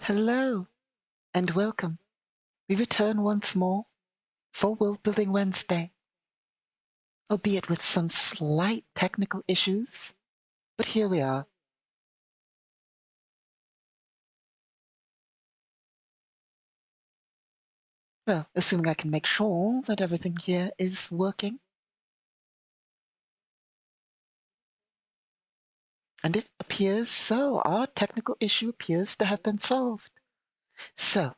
Hello and welcome. We return once more for Worldbuilding Wednesday, albeit with some slight technical issues, but here we are. Well, assuming I can make sure that everything here is working. And it appears so. Our technical issue appears to have been solved. So,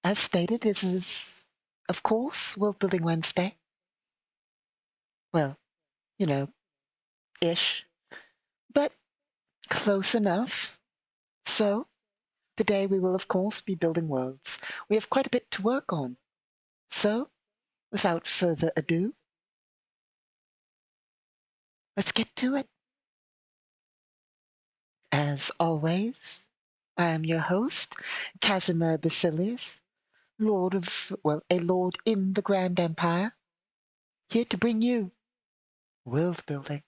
as stated, this is, of course, Worldbuilding Wednesday. Well, you know, ish, but close enough. So, today we will, of course, be building worlds. We have quite a bit to work on. So, without further ado, let's get to it. As always, I am your host, Casimir Basilius, Lord of, well, a lord in the Grand Empire, here to bring you world building.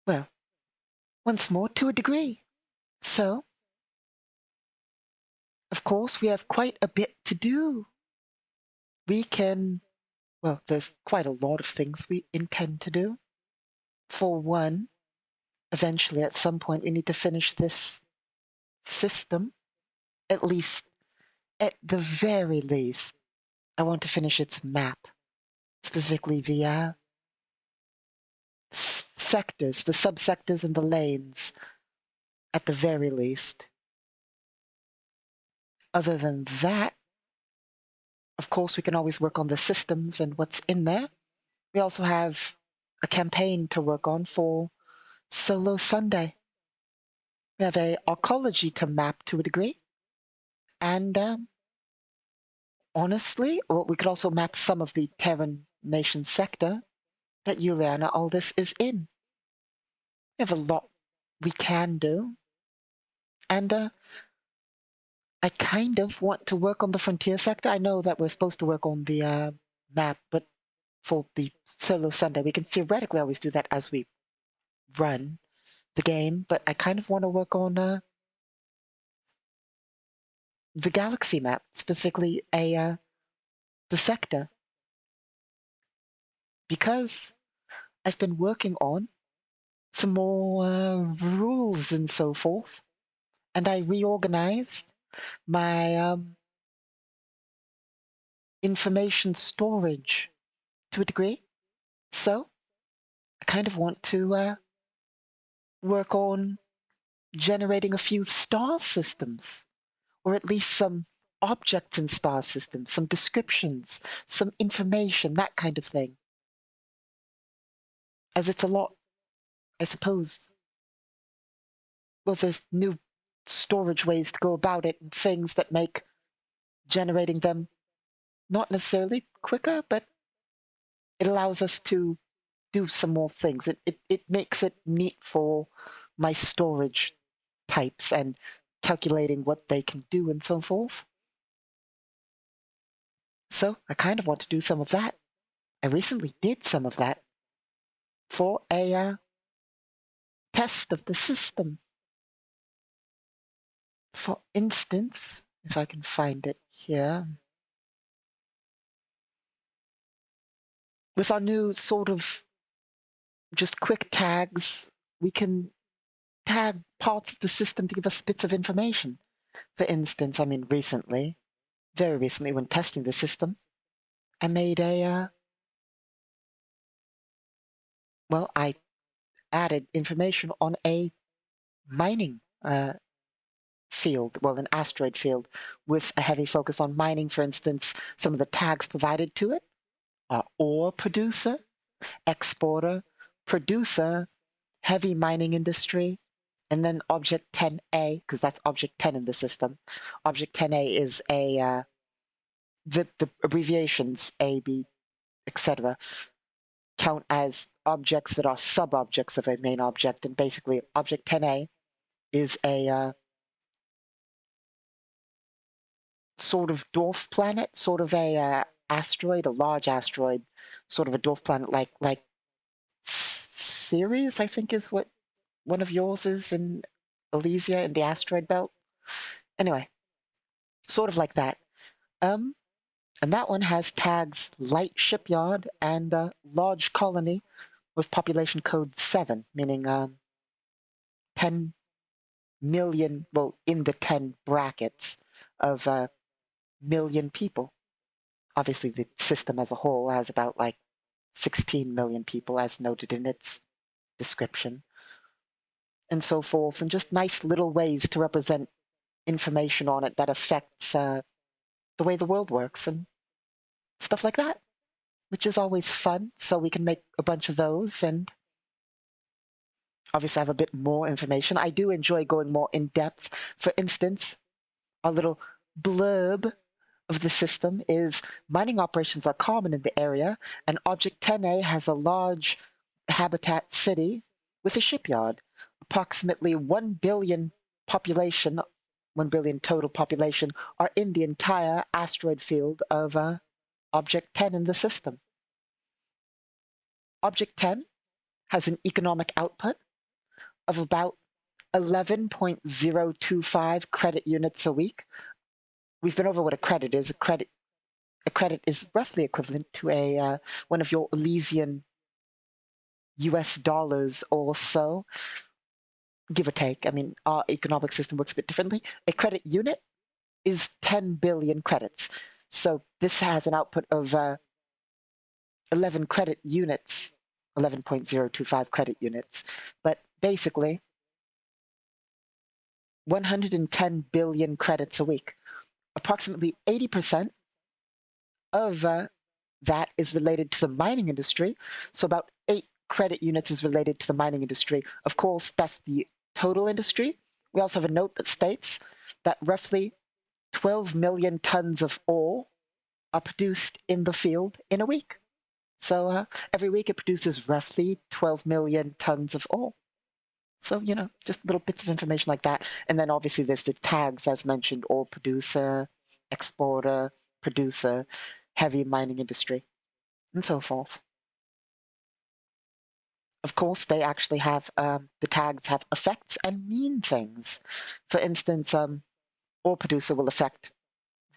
Well, once more to a degree. So, of course, we have quite a bit to do. We can, well, there's quite a lot of things we intend to do. For one, eventually at some point we need to finish this system, at least, at the very least. I want to finish its map, specifically the sectors, the subsectors and the lanes, at the very least. Other than that, of course, we can always work on the systems and what's in there. We also have a campaign to work on for Solo Sunday. We have a arcology to map to a degree. And honestly, well, we could also map some of the Terran nation sector that Juliana Aldis is in. We have a lot we can do. And I kind of want to work on the frontier sector. I know that we're supposed to work on the map, but for the Solo Sunday, we can theoretically always do that as we run the game. But I kind of want to work on the galaxy map, specifically the sector, because I've been working on some more rules and so forth, and I reorganized my information storage to a degree. So I kind of want to work on generating a few star systems, or at least some objects in star systems, some descriptions, some information, that kind of thing. As it's a lot, I suppose. Well, there's new storage ways to go about it and things that make generating them not necessarily quicker, but it allows us to do some more things. It makes it neat for my storage types and calculating what they can do and so forth. So I kind of want to do some of that. I recently did some of that for a test of the system. For instance, if I can find it here, with our new sort of just quick tags, we can tag parts of the system to give us bits of information. For instance, I mean, recently, very recently, when testing the system, I made well, I added information on a mining field, well, an asteroid field, with a heavy focus on mining. For instance, some of the tags provided to it are ore producer, exporter, producer, heavy mining industry, and then object 10A, because that's object 10 in the system. Object 10A is the abbreviations A, B, etc. count as objects that are sub-objects of a main object, and basically object 10A is a sort of dwarf planet, sort of a asteroid, a large asteroid, sort of a dwarf planet like Ceres, I think is what one of yours is in Elysia in the asteroid belt? Anyway, sort of like that. Um, and that one has tags light shipyard and large colony with population code 7, meaning 10 million, well, in the 10 brackets of million people. Obviously, the system as a whole has about like 16 million people, as noted in its description, and so forth, and just nice little ways to represent information on it that affects the way the world works and stuff like that, which is always fun. So we can make a bunch of those and obviously have a bit more information. I do enjoy going more in depth. For instance, a little blurb of the system is mining operations are common in the area, and Object 10A has a large habitat city with a shipyard. Approximately 1 billion population, 1 billion total population, are in the entire asteroid field of Object 10 in the system. Object 10 has an economic output of about 11.025 credit units a week. We've been over what a credit is. A credit is roughly equivalent to a one of your Elysian US dollars or so, give or take. I mean, our economic system works a bit differently. A credit unit is 10 billion credits. So this has an output of 11 credit units, 11.025 credit units. But basically, 110 billion credits a week. Approximately 80% of that is related to the mining industry. So about 8 credit units is related to the mining industry. Of course, that's the total industry. We also have a note that states that roughly 12 million tons of ore are produced in the field in a week. So every week it produces roughly 12 million tons of ore. So, just little bits of information like that. And then obviously there's the tags, as mentioned, ore producer, exporter, producer, heavy mining industry, and so forth. Of course, they actually have, the tags have effects and mean things. For instance, ore producer will affect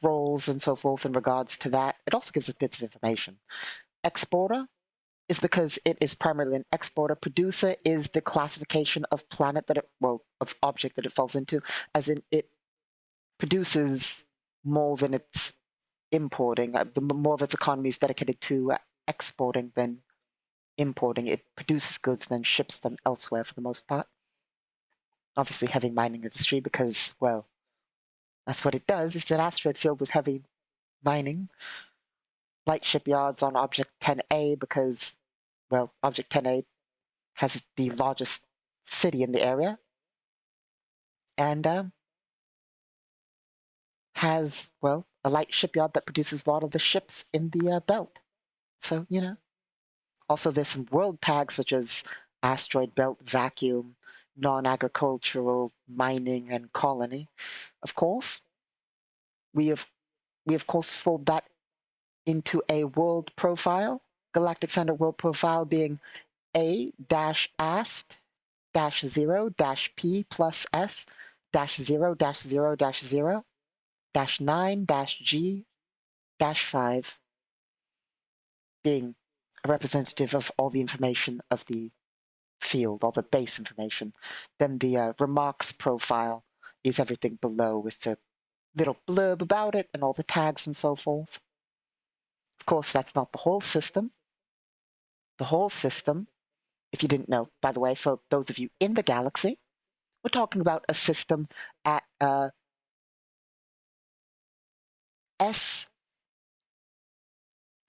roles and so forth in regards to that. It also gives us bits of information. Exporter is because it is primarily an exporter. Producer is the classification of planet that of object that it falls into, as in it produces more than it's importing. The more of its economy is dedicated to exporting than importing. It produces goods and then ships them elsewhere for the most part. Obviously, heavy mining industry because, well, that's what it does. It's an asteroid filled with heavy mining. Light shipyards on Object 10A because, well, Object 10A has the largest city in the area and has, well, a light shipyard that produces a lot of the ships in the belt. So, Also, there's some world tags such as asteroid belt, vacuum, non-agricultural, mining, and colony. Of course, we of course fold that into a world profile. Galactic Standard World Profile being A-ast-0-P plus S-0-0-0-9-G-5 being a representative of all the information of the field, all the base information. Then the remarks profile is everything below with the little blurb about it and all the tags and so forth. Of course, that's not the whole system. The whole system, if you didn't know, by the way, for those of you in the galaxy, we're talking about a system at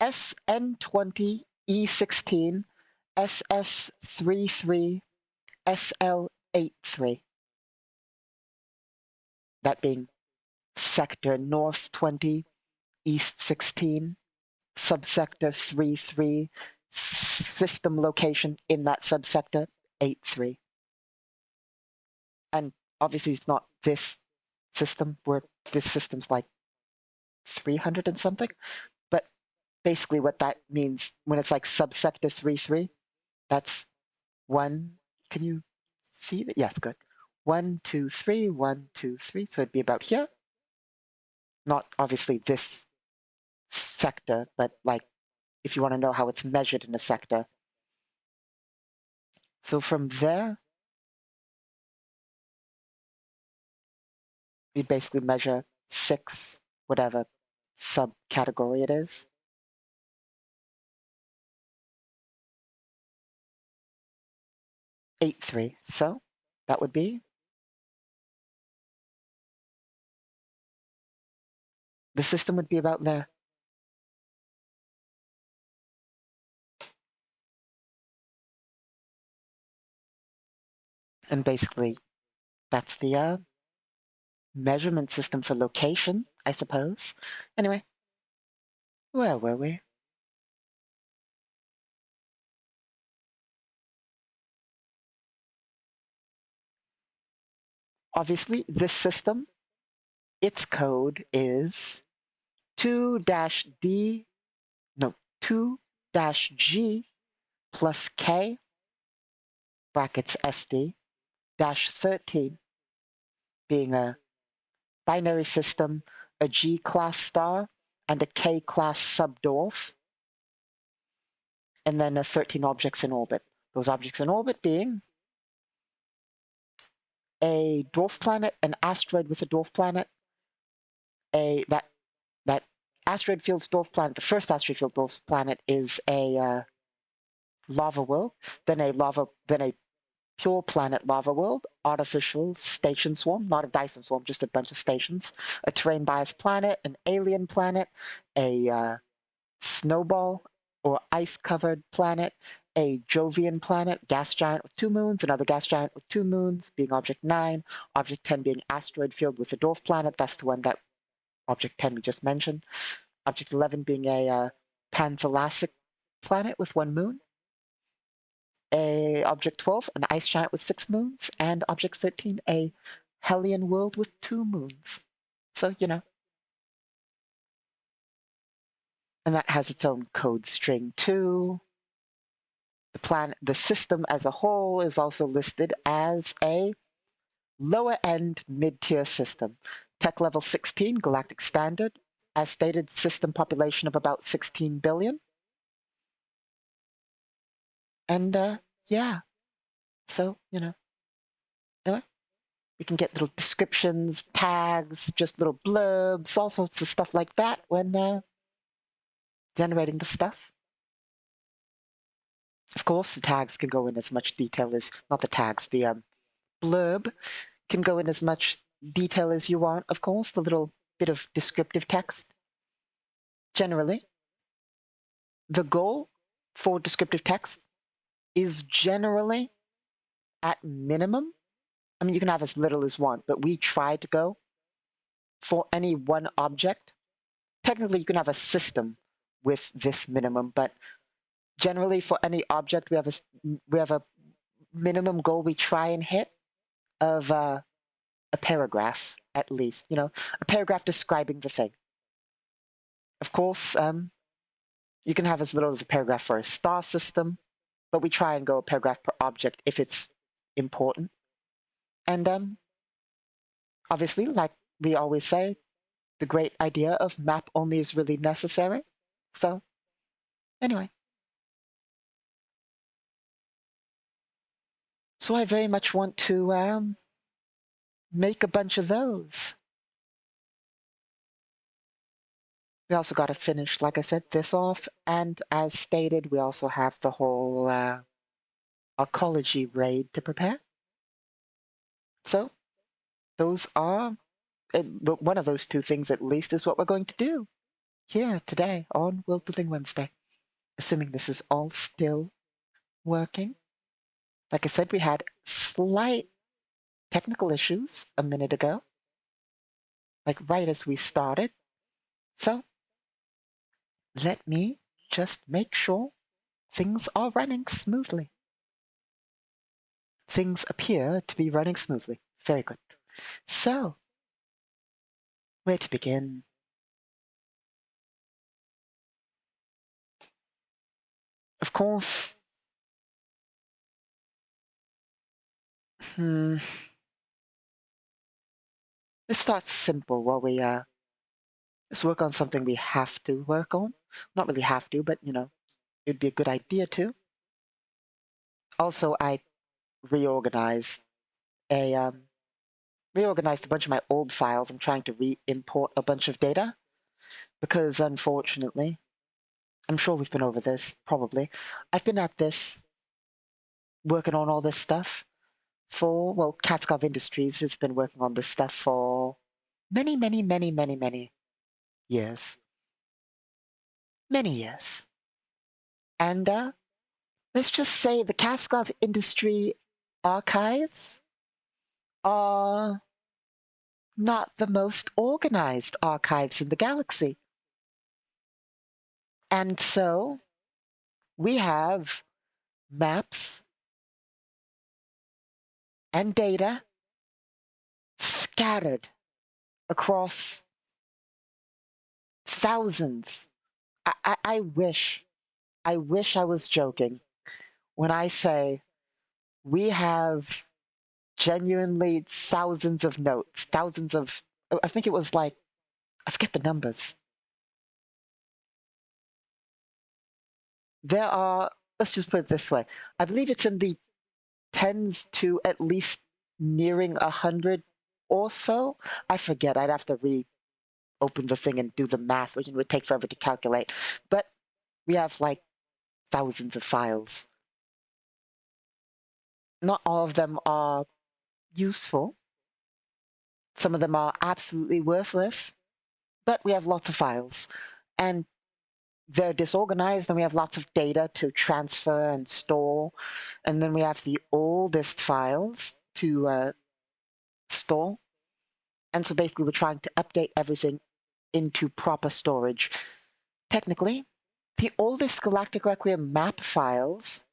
SN20 E16 SS33 SL83. That being sector north 20 east 16 subsector 33 system location in that subsector 83. And obviously it's not this system where this system's like 300 and something, but basically what that means when it's like subsector 33, that's one, can you see that? Yes, good. 1, 2, 3, 1, 2, 3. So it'd be about here. Not obviously this sector, but like if you want to know how it's measured in a sector. So from there, we basically measure 6, whatever subcategory it is. 8, 3. So that would be the system would be about there. And basically, that's the measurement system for location, I suppose. Anyway, where were we? Obviously, this system, its code is 2-D, no, 2-G plus K, brackets SD, dash 13, being a binary system, a G-class star, and a K-class subdwarf, and then 13 objects in orbit. Those objects in orbit being a dwarf planet, an asteroid with a dwarf planet, that asteroid field dwarf planet, the first asteroid field dwarf planet is a lava world, then a pure planet lava world, artificial station swarm, not a Dyson swarm, just a bunch of stations, a terrain biased planet, an alien planet, a snowball or ice covered planet, a Jovian planet, gas giant with 2 moons, another gas giant with 2 moons, being object 9, object 10 being asteroid field with a dwarf planet, that's the one that object 10 we just mentioned, object 11 being a Panthalasic planet with 1 moon, a object 12, an ice giant with 6 moons, and object 13, a Hellion world with 2 moons. So, you know. And that has its own code string too. The system as a whole is also listed as a lower end mid-tier system. Tech level 16, galactic standard, as stated, system population of about 16 billion. And yeah, so, you know, anyway, we can get little descriptions, tags, just little blurbs, all sorts of stuff like that when generating the stuff. Of course, the tags can go in as much detail as, not the tags, the blurb can go in as much detail as you want, of course, the little bit of descriptive text. Generally, the goal for descriptive text is generally at minimum. I mean, you can have as little as one, but we try to go for any one object. Technically, you can have a system with this minimum, but generally for any object, we have a minimum goal we try and hit of a paragraph at least. You know, a paragraph describing the thing. Of course, you can have as little as a paragraph for a star system, but we try and go a paragraph per object if it's important. And obviously, like we always say, the great idea of map only is really necessary. So anyway. So I very much want to make a bunch of those. We also got to finish, like I said, this off. And as stated, we also have the whole ecology raid to prepare. So those are, one of those two things at least is what we're going to do here today on Worldbuilding Wednesday. Assuming this is all still working. Like I said, we had slight technical issues a minute ago, like right as we started. So let me just make sure things are running smoothly. Things appear to be running smoothly. Very good. So, where to begin? Of course, Hmm. Let's start simple while we let's work on something we have to work on. Not really have to, but it'd be a good idea to. Also, I reorganized a reorganized a bunch of my old files. I'm trying to re-import a bunch of data because unfortunately, I'm sure we've been over this, probably. I've been at this, working on all this stuff for, well, Catskov Industries has been working on this stuff for many, many, many, many, many years. Many years. And let's just say the Catskov Industry archives are not the most organized archives in the galaxy. And so we have maps and data scattered across thousands. I wish I was joking when I say we have genuinely thousands of notes, thousands of, I think it was like, I forget the numbers. There are, let's just put it this way. I believe it's in the tens to at least nearing 100 or so. I forget. I'd have to reopen the thing and do the math, which would take forever to calculate. But we have like thousands of files. Not all of them are useful. Some of them are absolutely worthless, but we have lots of files. And they're disorganized, and we have lots of data to transfer and store. And then we have the oldest files to store. And so basically, we're trying to update everything into proper storage. Technically, the oldest Galactic Requiem map files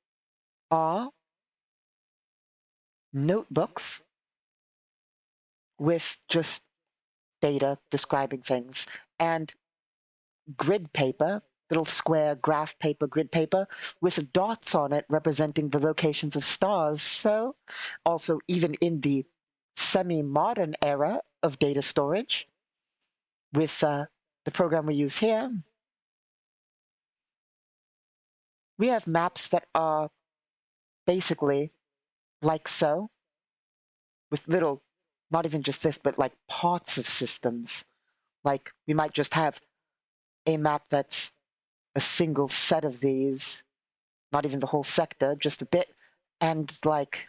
are notebooks with just data describing things and grid paper, little square graph paper, grid paper, with dots on it representing the locations of stars. So, also, even in the semi-modern era of data storage, with the program we use here, we have maps that are basically like so, with little, not even just this, but like parts of systems. Like we might just have a map that's a single set of these, not even the whole sector, just a bit, and like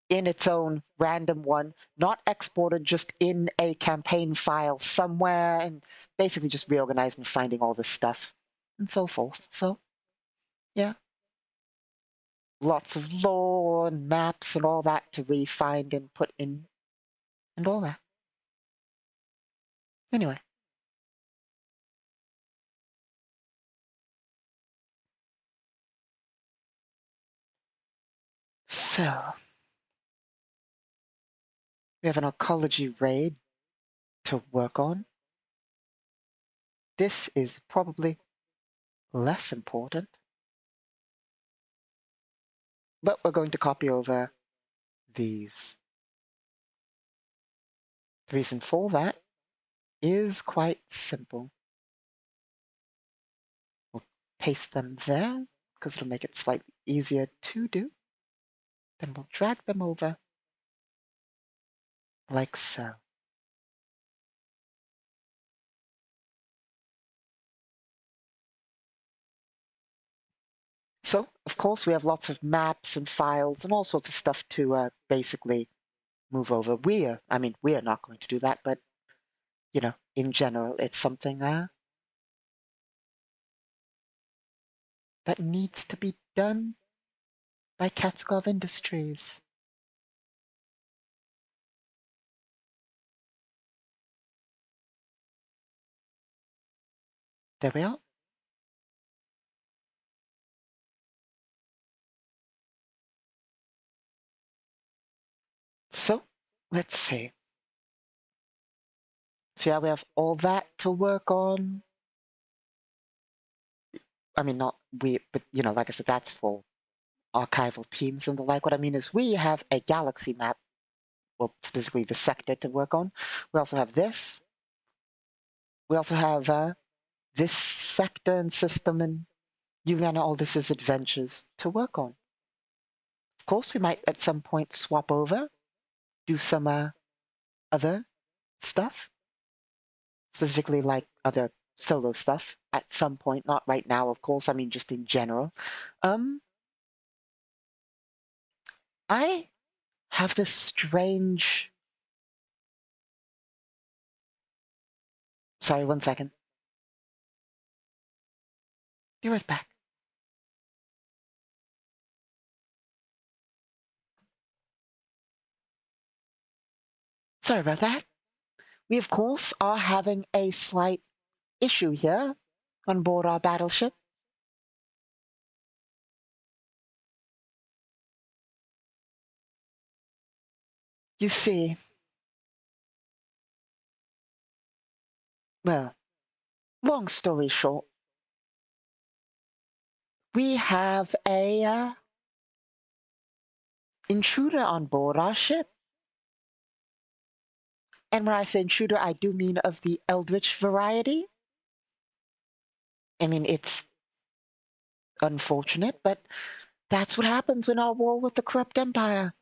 in its own random one, not exported, just in a campaign file somewhere, and basically just reorganized and finding all this stuff and so forth. So, yeah, lots of lore and maps and all that to re-find and put in and all that. Anyway, so we have an oncology raid to work on. This is probably less important, but we're going to copy over these. The reason for that is quite simple. We'll paste them there because it'll make it slightly easier to do. Then we'll drag them over like so. So, of course, we have lots of maps and files and all sorts of stuff to basically move over. We are not going to do that, but, in general, it's something that needs to be done by Catskov Industries. There we are. So, let's see. So yeah, we have all that to work on. I mean, not we, but like I said, that's for archival teams and the like. What I mean is we have a galaxy map, well, specifically the sector to work on. We also have this. We also have this sector and system and Juliana Aldous' adventures to work on. Of course, we might at some point swap over, do some other stuff, specifically like other solo stuff at some point, not right now, of course, I mean just in general. I have this strange... Sorry, 1 second. Be right back. Sorry about that. We, of course, are having a slight issue here on board our battleship. You see, well, long story short, we have a intruder on board our ship. And when I say intruder, I do mean of the eldritch variety. I mean, it's unfortunate, but that's what happens in our war with the corrupt empire.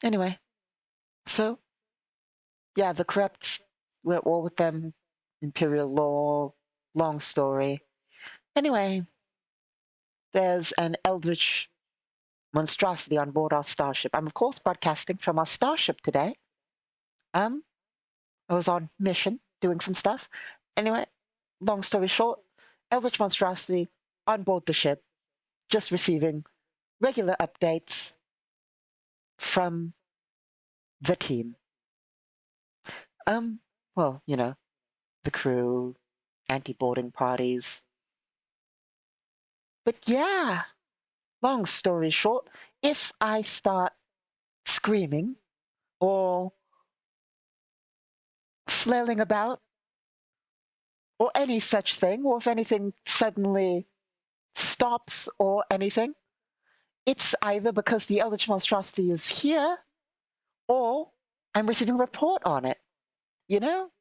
Anyway, so, yeah, the corrupts, we're at war with them, imperial law, long story. Anyway, there's an eldritch monstrosity on board our starship. I'm, of course, broadcasting from our starship today. I was on mission, doing some stuff. Anyway, long story short, eldritch monstrosity on board the ship, just receiving regular updates from the team. Well, you know, the crew, anti-boarding parties. But yeah, long story short, if I start screaming or flailing about or any such thing, or if anything suddenly stops or anything, it's either because the eldritch monstrosity is here or I'm receiving a report on it, you know?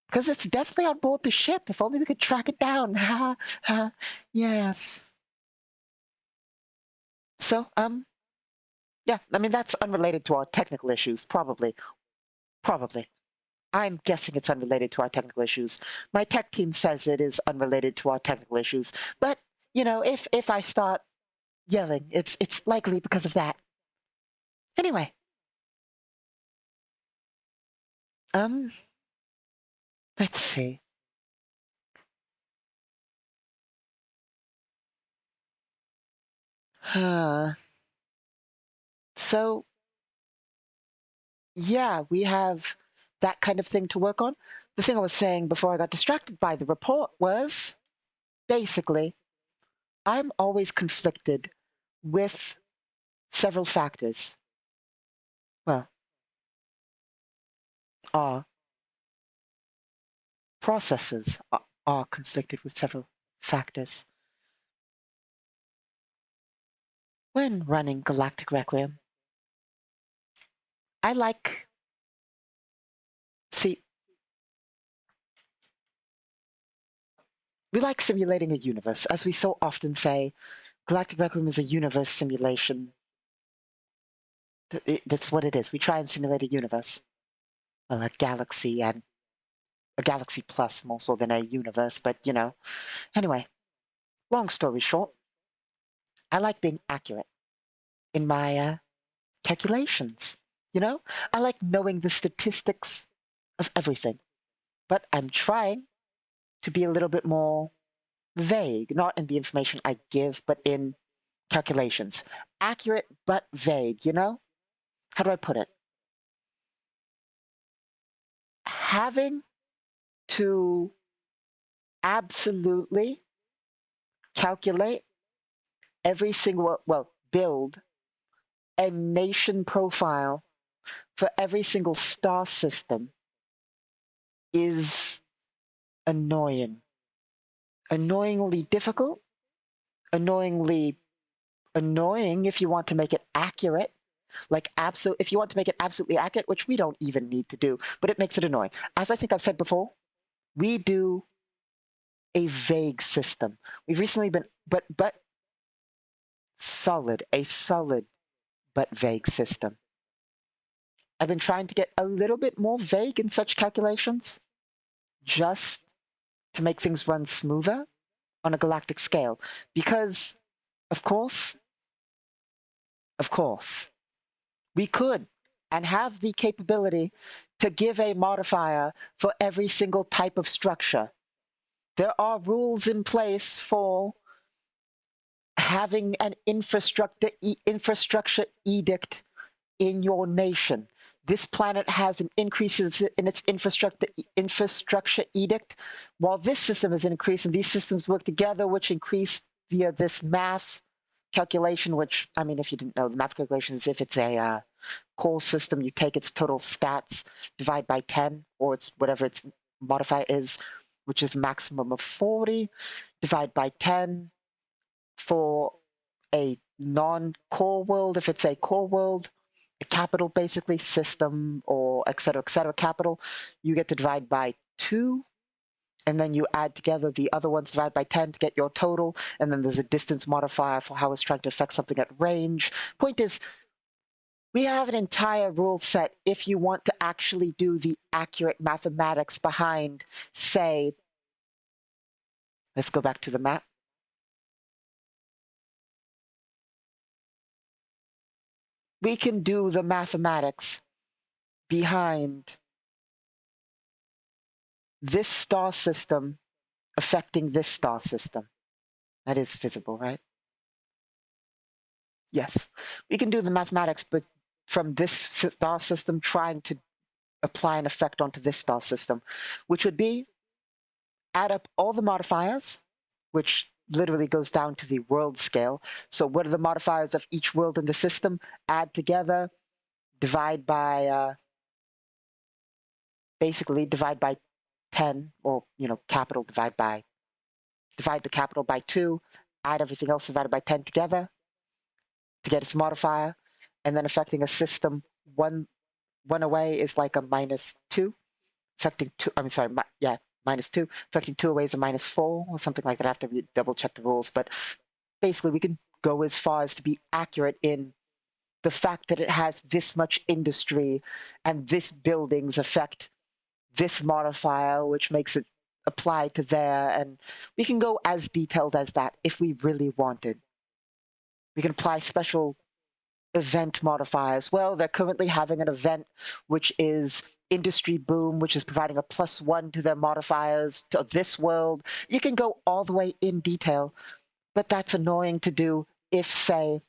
Because it's definitely on board the ship. If only we could track it down. Ha, ha, yes. So, yeah, I mean, that's unrelated to our technical issues, probably. Probably. I'm guessing it's unrelated to our technical issues. My tech team says it is unrelated to our technical issues. But, you know, if I start yelling, it's likely because of that. Anyway. Let's see. So, yeah, we have that kind of thing to work on. The thing I was saying before I got distracted by the report was basically, I'm always conflicted with several factors. Well, our processes are conflicted with several factors. When running Galactic Requiem, I like, see, we like simulating a universe. As we so often say, Galactic Requiem is a universe simulation. That's what it is. We try and simulate a universe. Well, a galaxy and a galaxy plus more so than a universe, but you know. Anyway, long story short, I like being accurate in my calculations. You know, I like knowing the statistics of everything, but I'm trying to be a little bit more vague, not in the information I give, but in calculations. Accurate but vague, you know? How do I put it? Having to absolutely calculate every single, well, build a nation profile for every single star system is annoying. Annoyingly difficult, annoyingly annoying if you want to make it accurate. Like if you want to make it absolutely accurate, which we don't even need to do, but it makes it annoying. As I think I've said before, we do a vague system. We've recently been, but solid, a solid but vague system. I've been trying to get a little bit more vague in such calculations, just to make things run smoother on a galactic scale. Because, of course, of course, we could and have the capability to give a modifier for every single type of structure. There are rules in place for having an infrastructure edict in your nation. This planet has an increase in its infrastructure edict, while this system is increasing. These systems work together, which increase via this math calculation, which, I mean, if you didn't know, the math calculation is if it's a core system, you take its total stats, divide by 10, or it's whatever its modifier is, which is maximum of 40, divide by 10 for a non-core world. If it's a core world, a capital basically system, or et cetera, capital, you get to divide by 2, and then you add together the other ones, divide by 10 to get your total, and then there's a distance modifier for how it's trying to affect something at range. Point is, we have an entire rule set if you want to actually do the accurate mathematics behind, say, let's go back to the map. We can do the mathematics behind this star system affecting this star system. That is visible, right? Yes. We can do the mathematics, but from this star system trying to apply an effect onto this star system, which would be add up all the modifiers, which literally goes down to the world scale. So what are the modifiers of each world in the system? Add together, divide by, basically divide by 10, or, capital divide the capital by 2, add everything else divided by 10 together to get its modifier, and then affecting a system one away is like a -2, affecting 2, I'm sorry, -2, affecting 2 away is a -4, or something like that. I have to double check the rules, but basically we can go as far as to be accurate in the fact that it has this much industry and this buildings affect this modifier, which makes it apply to there. And we can go as detailed as that if we really wanted. We can apply special event modifiers. Well, they're currently having an event which is industry boom, which is providing a +1 to their modifiers to this world. You can go all the way in detail, but that's annoying to do if, say,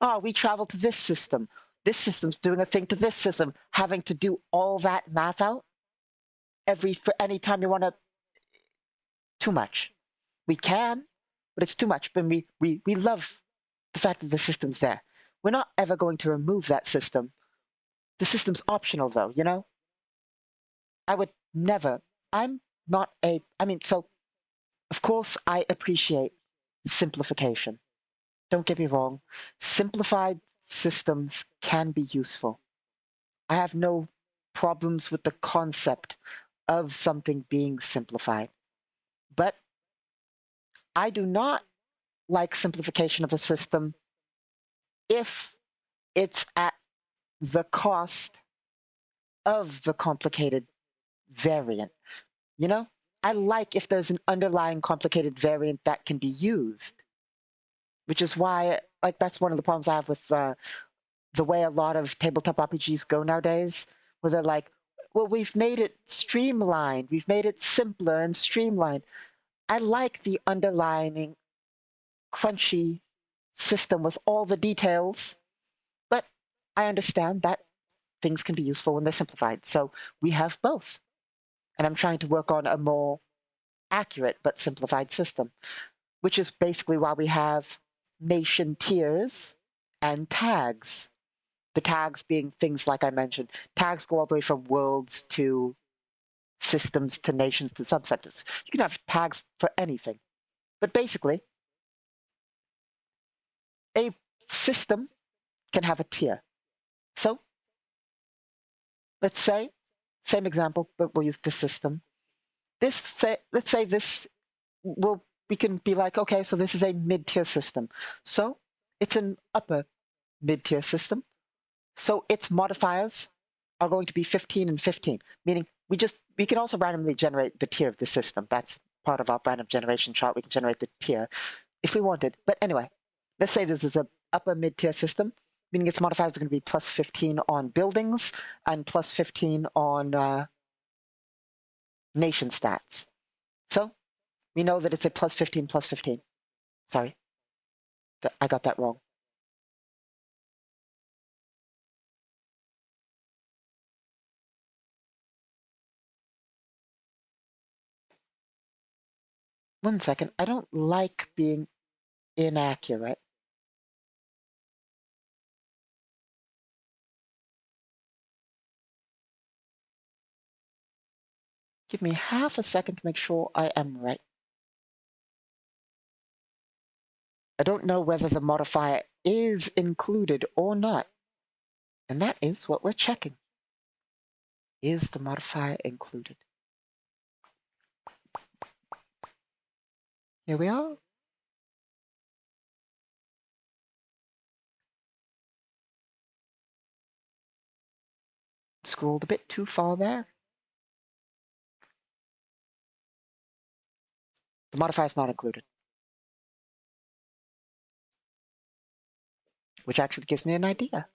oh, we travel to this system. This system's doing a thing to this system, having to do all that math out for any time you want to. Too much. We can, but it's too much. But we love the fact that the system's there. We're not ever going to remove that system. The system's optional, though, I would never. I'm not a. I mean, so, of course, I appreciate simplification. Don't get me wrong. Simplified systems can be useful. I have no problems with the concept of something being simplified. But I do not like simplification of a system if it's at the cost of the complicated variant. You know, I like if there's an underlying complicated variant that can be used, which is why, like, that's one of the problems I have with the way a lot of tabletop RPGs go nowadays, where they're like, well, we've made it streamlined, we've made it simpler and streamlined. I like the underlying crunchy system with all the details, but I understand that things can be useful when they're simplified. So we have both. And I'm trying to work on a more accurate but simplified system, which is basically why we have nation tiers and tags. The tags being things like I mentioned. Tags go all the way from worlds to systems to nations to subsectors. You can have tags for anything. But basically, a system can have a tier. So let's say, same example, but we'll use the system. Let's say this will, we can be like, okay, so this is a mid-tier system. So it's an upper mid-tier system. So its modifiers are going to be 15 and 15, meaning we can also randomly generate the tier of the system. That's part of our random generation chart. We can generate the tier if we wanted. But anyway, let's say this is a upper mid-tier system, meaning its modifiers are going to be plus 15 on buildings and plus 15 on nation stats. So we know that it's a plus 15 plus 15. Sorry, I got that wrong. One second, I don't like being inaccurate. Give me half a second to make sure I am right. I don't know whether the modifier is included or not. And that is what we're checking. Is the modifier included? Here we are. Scrolled a bit too far there. The modifier is not included. Which actually gives me an idea.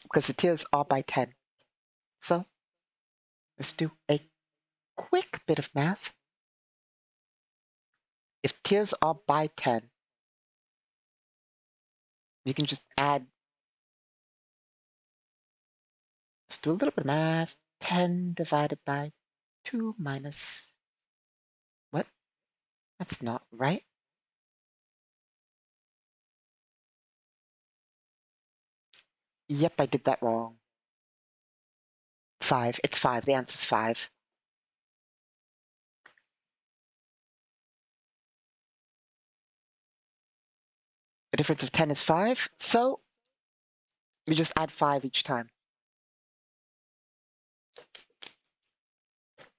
Because the tiers are by 10. So let's do a quick bit of math. If tiers are by 10, you can just add, let's do a little bit of math. 10 divided by 2 minus, what? That's not right. Yep, I did that wrong. 5. It's 5. The answer's 5. The difference of 10 is 5, so we just add 5 each time.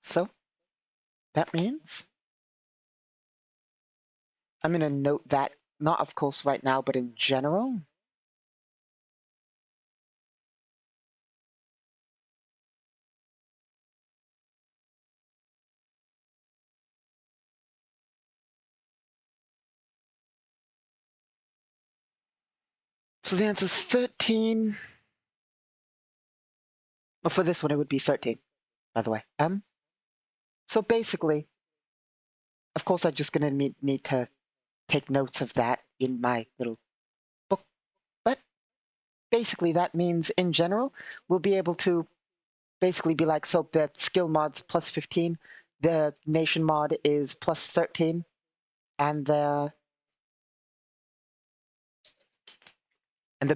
So that means I'm going to note that, not of course right now, but in general. So the answer is 13. Well, for this one, it would be 13, by the way. So basically, of course, I'm just going to need to take notes of that in my little book. But basically, that means in general, we'll be able to basically be like, so the skill mod's plus 15, the nation mod is plus 13, and the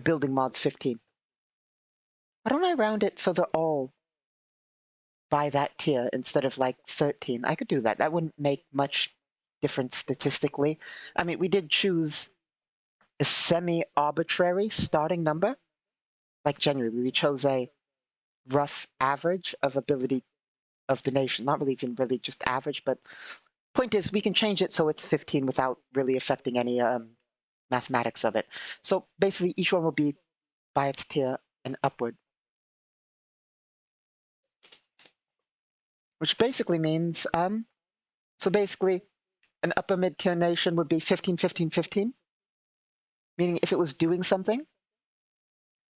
building mod's 15. Why don't I round it so they're all by that tier instead of like 13? I could do that. That wouldn't make much difference statistically. I mean, we did choose a semi-arbitrary starting number. Like genuinely, we chose a rough average of ability of the nation. Not really even really just average, but point is we can change it so it's 15 without really affecting any mathematics of it. So basically each one will be by its tier and upward. Which basically means, so basically an upper mid-tier nation would be 15, 15, 15. Meaning if it was doing something,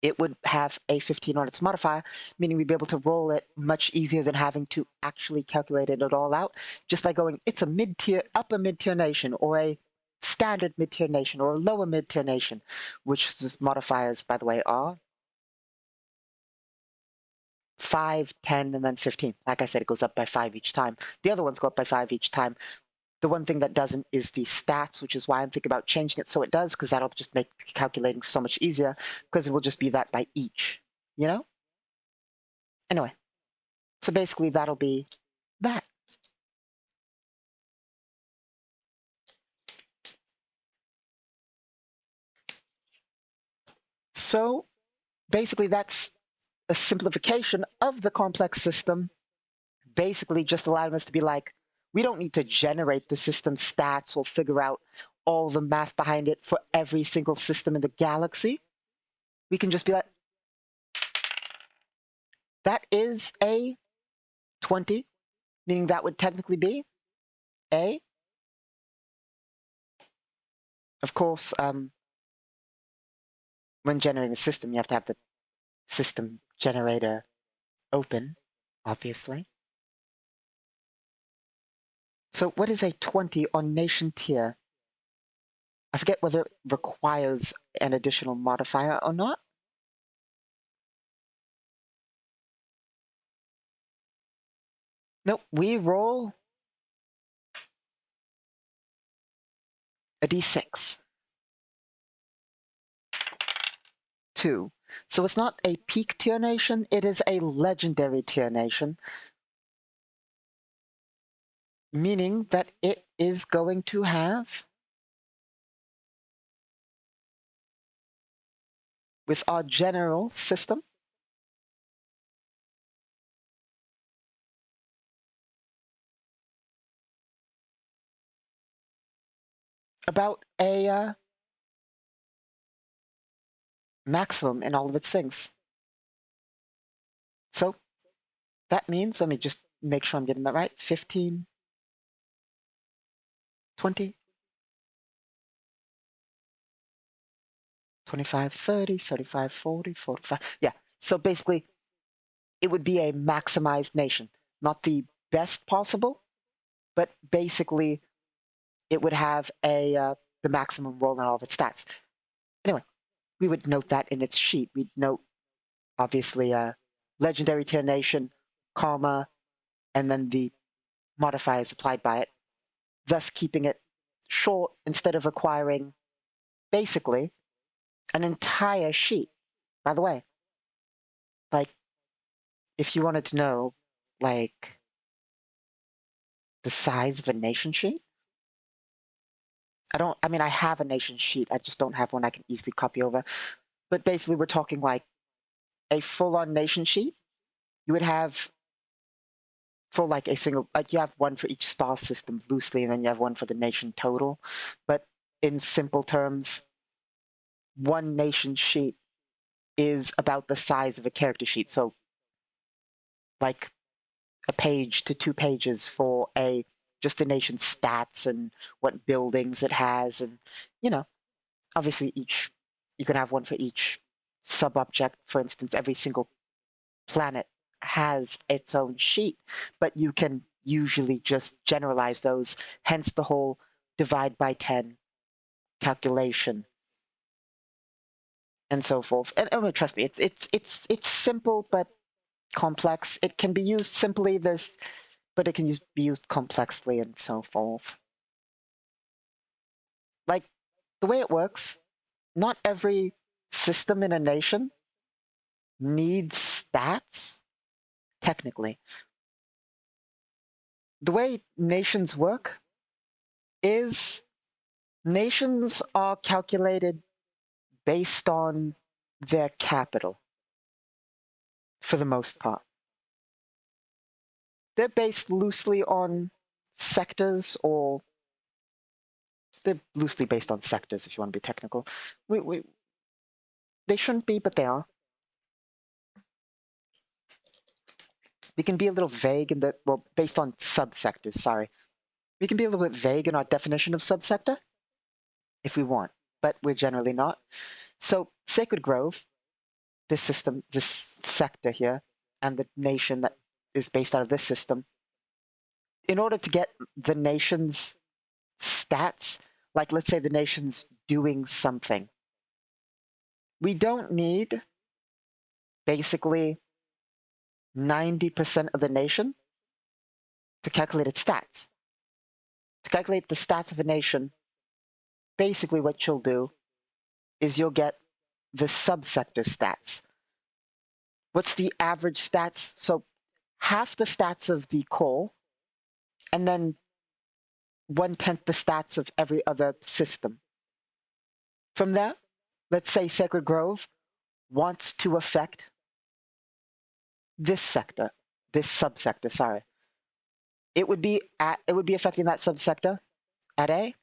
it would have a 15 on its modifier, meaning we'd be able to roll it much easier than having to actually calculate it all out just by going, it's a mid-tier, upper mid-tier nation, or a standard mid-tier nation, or a lower mid-tier nation, which the modifiers, by the way, are 5, 10, and then 15. Like I said, it goes up by 5 each time. The other ones go up by 5 each time. The one thing that doesn't is the stats, which is why I'm thinking about changing it so it does, because that'll just make calculating so much easier, because it will just be that by each, you know? Anyway, so basically that'll be that. So basically that's a simplification of the complex system, basically just allowing us to be like, we don't need to generate the system stats or figure out all the math behind it for every single system in the galaxy. We can just be like, that is a 20, meaning that would technically be a, of course, when generating a system, you have to have the system generator open, obviously. So what is a 20 on nation tier? I forget whether it requires an additional modifier or not. Nope, we roll a d6. 2. So it's not a peak tier nation, it is a legendary tier nation, meaning that it is going to have, with our general system, about a maximum in all of its things. So that means, let me just make sure I'm getting that right, 15, 20, 25, 30, 35, 40, 45. Yeah, so basically it would be a maximized nation. Not the best possible, but basically it would have the maximum roll in all of its stats. Anyway, we would note that in its sheet. We'd note, obviously, legendary tier nation, comma, and then the modifiers applied by it, thus keeping it short instead of requiring, basically, an entire sheet. By the way, like, if you wanted to know, like, the size of a nation sheet, I mean, I have a nation sheet, I just don't have one I can easily copy over. But basically, we're talking like a full-on nation sheet. You would have for like a single, like you have one for each star system loosely, and then you have one for the nation total. But in simple terms, one nation sheet is about the size of a character sheet. So like a page to 2 pages for just a nation's stats and what buildings it has. And, obviously you can have one for each sub-object. For instance, every single planet has its own sheet, but you can usually just generalize those, hence the whole divide by 10 calculation and so forth. And trust me, it's simple but complex. It can be used simply, but it can be used complexly and so forth. Like, the way it works, not every system in a nation needs stats, technically. The way nations work is nations are calculated based on their capital, for the most part. They're based loosely on sectors, or they're loosely based on sectors, if you want to be technical. They shouldn't be, but they are. We can be a little vague in well, based on subsectors, sorry. We can be a little bit vague in our definition of subsector, if we want, but we're generally not. So Sacred Grove, this system, this sector here, and the nation that is based out of this system, in order to get the nation's stats, like let's say the nation's doing something, we don't need basically 90% of the nation to calculate its stats. To calculate the stats of a nation, basically what you'll do is you'll get the subsector stats. What's the average stats? So half the stats of the core, and then 1/10 the stats of every other system. From there, let's say Sacred Grove wants to affect this sector, this subsector, sorry. It would be affecting that subsector at a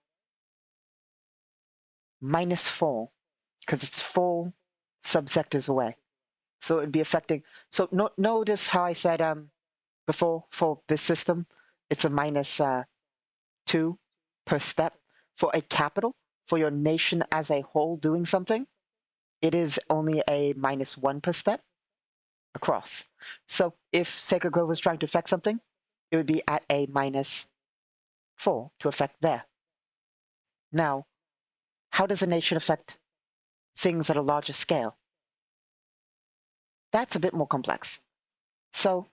-4, because it's 4 subsectors away. So it would be affecting, so notice how I said before, for this system, it's a -2 per step. For a capital, for your nation as a whole doing something, it is only a -1 per step across. So if Sacred Grove was trying to affect something, it would be at a -4 to affect there. Now, how does a nation affect things at a larger scale? That's a bit more complex. So,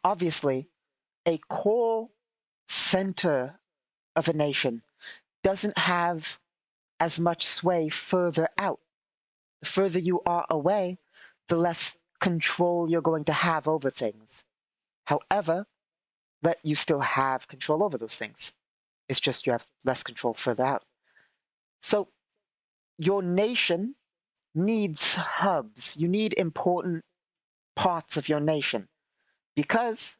obviously, a core center of a nation doesn't have as much sway further out. The further you are away, the less control you're going to have over things. However, that you still have control over those things. It's just you have less control further out. So your nation needs hubs. You need important parts of your nation because,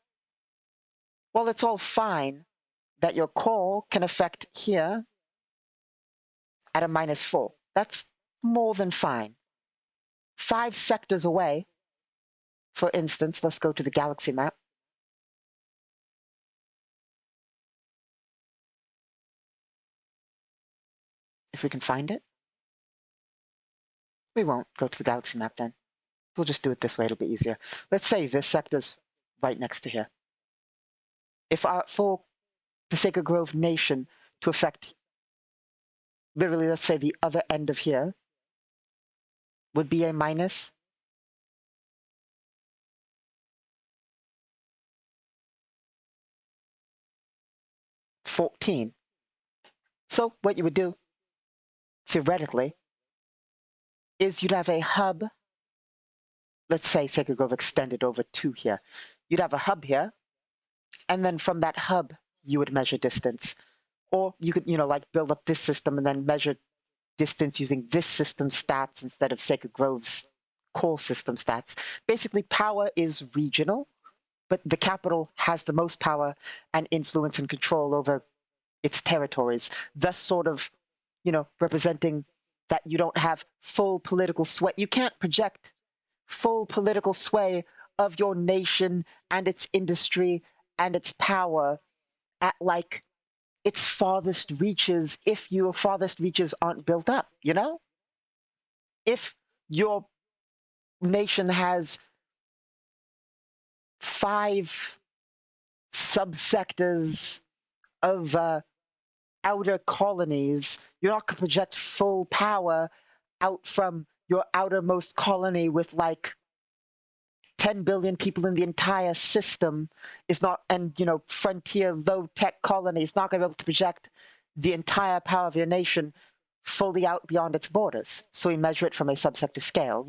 well, it's all fine that your core can affect here at a -4. That's more than fine. 5 sectors away, for instance, let's go to the galaxy map. If we can find it. We won't go to the galaxy map then. We'll just do it this way, it'll be easier. Let's say this sector's right next to here. If for the Sacred Grove Nation to affect, literally, let's say the other end of here, would be a -14. So what you would do, theoretically, is you'd have a hub. Let's say Sacred Grove extended over to here. You'd have a hub here, and then from that hub, you would measure distance. Or you could, like build up this system and then measure distance using this system stats instead of Sacred Grove's core system stats. Basically, power is regional, but the capital has the most power and influence and control over its territories, thus sort of, representing that you don't have full political sway. You can't project full political sway of your nation and its industry and its power at like its farthest reaches if your farthest reaches aren't built up, If your nation has 5 subsectors of outer colonies, you're not going to project full power out from your outermost colony with like 10 billion people in the entire system is not, and frontier low tech colony is not going to be able to project the entire power of your nation fully out beyond its borders. So we measure it from a subsector scale,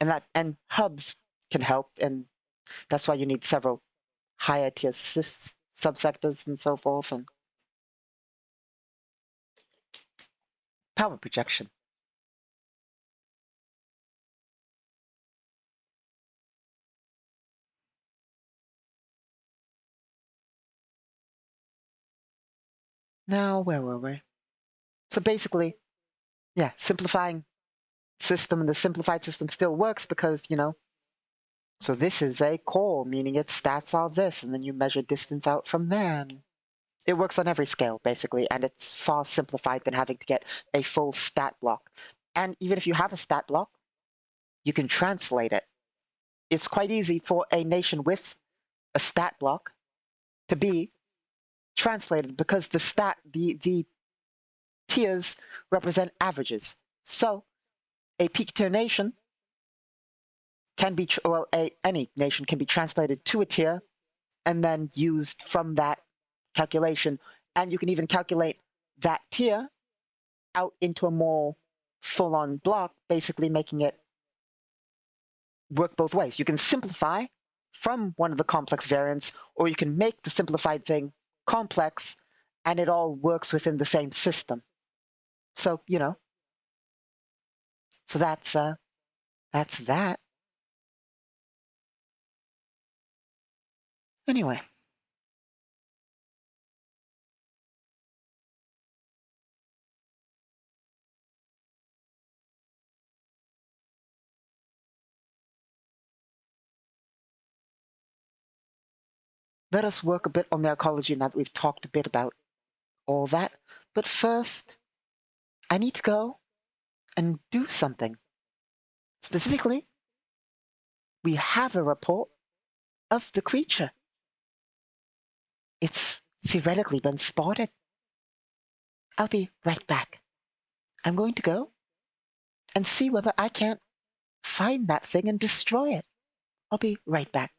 and hubs can help, and that's why you need several higher tier subsectors and so forth, and power projection. Now, where were we? So basically, yeah, simplifying system, and the simplified system still works because, so this is a core, meaning its stats are this, and then you measure distance out from there. And it works on every scale, basically, and it's far simplified than having to get a full stat block. And even if you have a stat block, you can translate it. It's quite easy for a nation with a stat block to be translated because the tiers represent averages. So a peak tier nation can be, any nation can be translated to a tier and then used from that calculation. And you can even calculate that tier out into a more full-on block, basically making it work both ways. You can simplify from one of the complex variants, or you can make the simplified thing complex, and it all works within the same system. So, So that's that. Anyway, let us work a bit on the ecology now that we've talked a bit about all that. But first, I need to go and do something. Specifically, we have a report of the creature. It's theoretically been spotted. I'll be right back. I'm going to go and see whether I can't find that thing and destroy it. I'll be right back.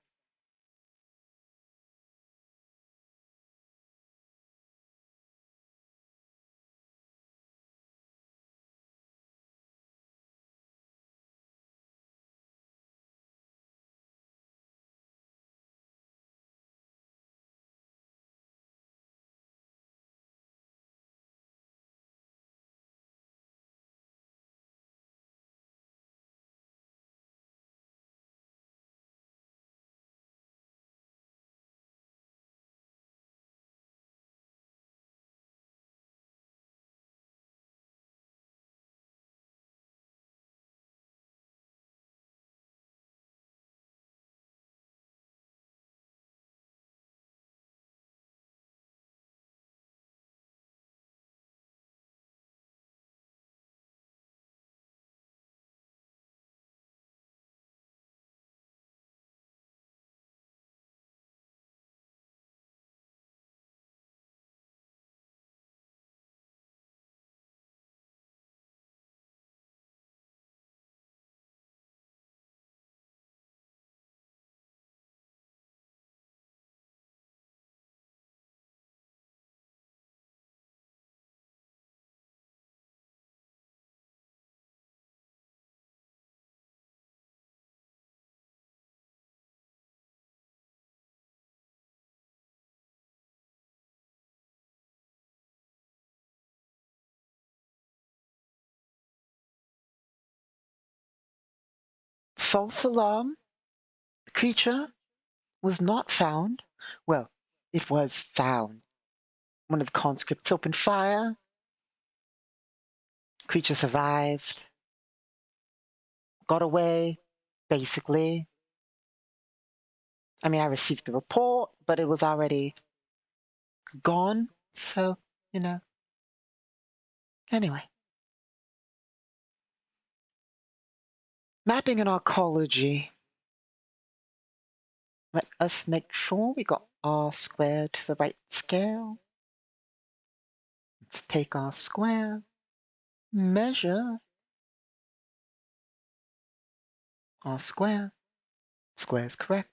False alarm. The creature was not found. Well, it was found. One of the conscripts opened fire. Creature survived. Got away, basically. I mean, I received the report, but it was already gone. So, you know. Anyway. Mapping and arcology. Let us make sure we got our square to the right scale. Let's take our square, measure our square. Square is correct.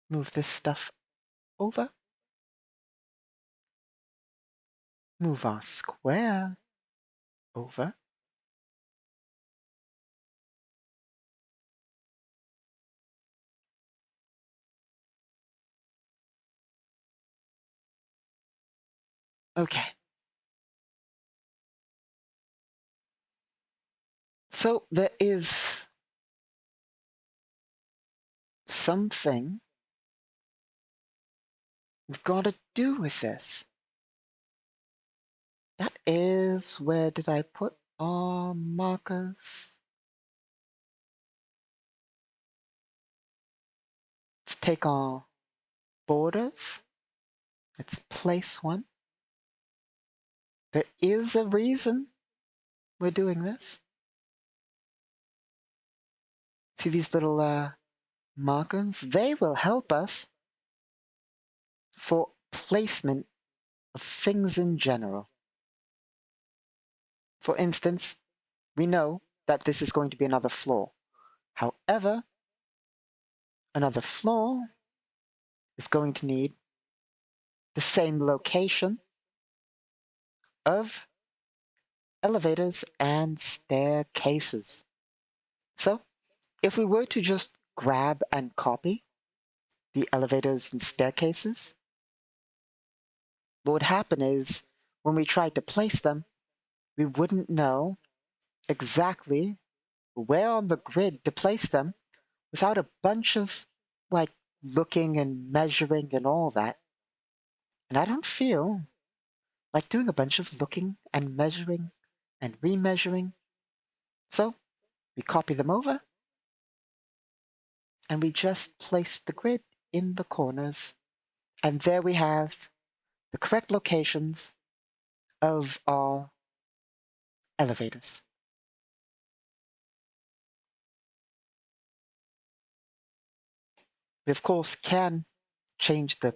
Move this stuff over. Move our square over. Okay. So there is something we've got to do with this. That is, where did I put our markers? Let's take our borders. Let's place one. There is a reason we're doing this. See these little markers? They will help us for placement of things in general. For instance, we know that this is going to be another floor. However, another floor is going to need the same location of elevators and staircases. So, if we were to just grab and copy the elevators and staircases, what would happen is when we tried to place them, we wouldn't know exactly where on the grid to place them without a bunch of like looking and measuring and all that. And I don't feel like doing a bunch of looking and measuring and remeasuring. So we copy them over and we just place the grid in the corners. And there we have the correct locations of our elevators. We, of course, can change the